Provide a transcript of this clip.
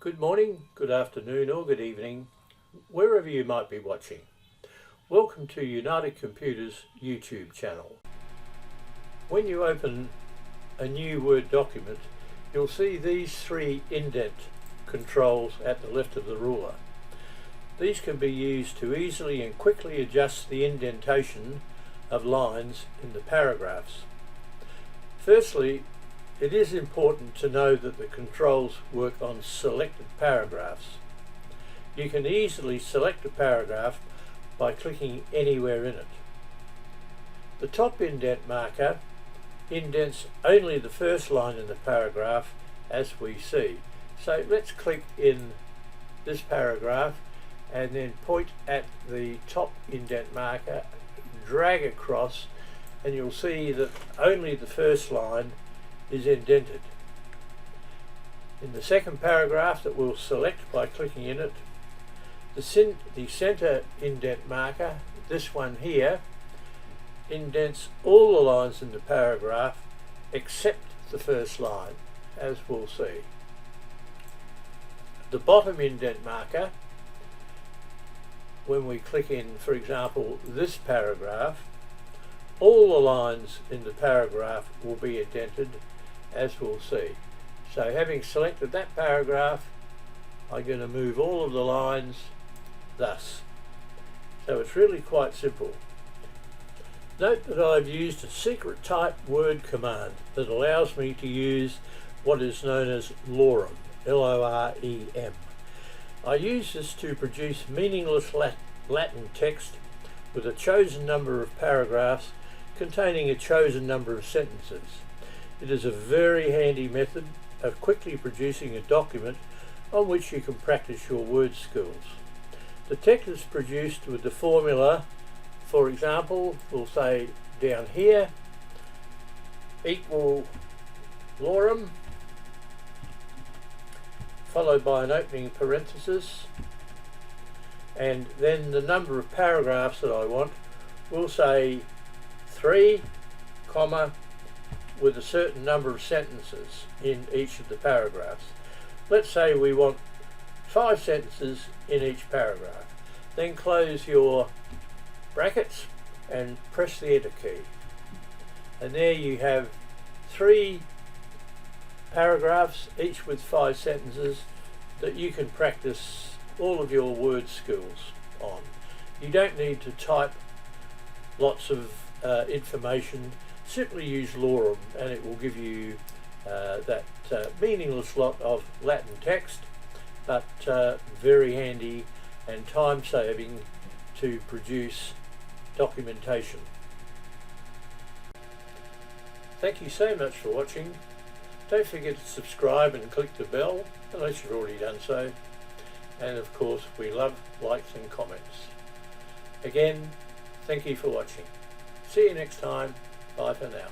Good morning, good afternoon or good evening, wherever you might be watching. Welcome to United Computer's YouTube channel. When you open a new Word document, you'll see these three indent controls at the left of the ruler. These can be used to easily and quickly adjust the indentation of lines in the paragraphs. Firstly, it is important to know that the controls work on selected paragraphs. You can easily select a paragraph by clicking anywhere in it. The top indent marker indents only the first line in the paragraph as we see. So let's click in this paragraph and then point at the top indent marker, drag across, and you'll see that only the first line is indented. In the second paragraph that we'll select by clicking in it, the center indent marker, this one here, indents all the lines in the paragraph except the first line, as we'll see. The bottom indent marker, when we click in, for example, this paragraph, all the lines in the paragraph will be indented, as we'll see. So having selected that paragraph, I'm going to move all of the lines thus. So it's really quite simple. Note that I've used a secret type word command that allows me to use what is known as lorem, L-O-R-E-M. I use this to produce meaningless Latin text with a chosen number of paragraphs containing a chosen number of sentences. It is a very handy method of quickly producing a document on which you can practice your word skills. The text is produced with the formula, for example, we'll say down here, equal lorem, followed by an opening parenthesis, and then the number of paragraphs that I want, we'll say 3, comma, with a certain number of sentences in each of the paragraphs. Let's say we want 5 sentences in each paragraph. Then close your brackets and press the enter key. And there you have 3 paragraphs, each with 5 sentences, that you can practice all of your word skills on. You don't need to type lots of information. Simply use lorem and it will give you that meaningless lot of Latin text, but very handy and time saving to produce documentation. Thank you so much for watching. Don't forget to subscribe and click the bell unless you've already done so, and of course we love likes and comments. Again, thank you for watching. See you next time. Bye for now.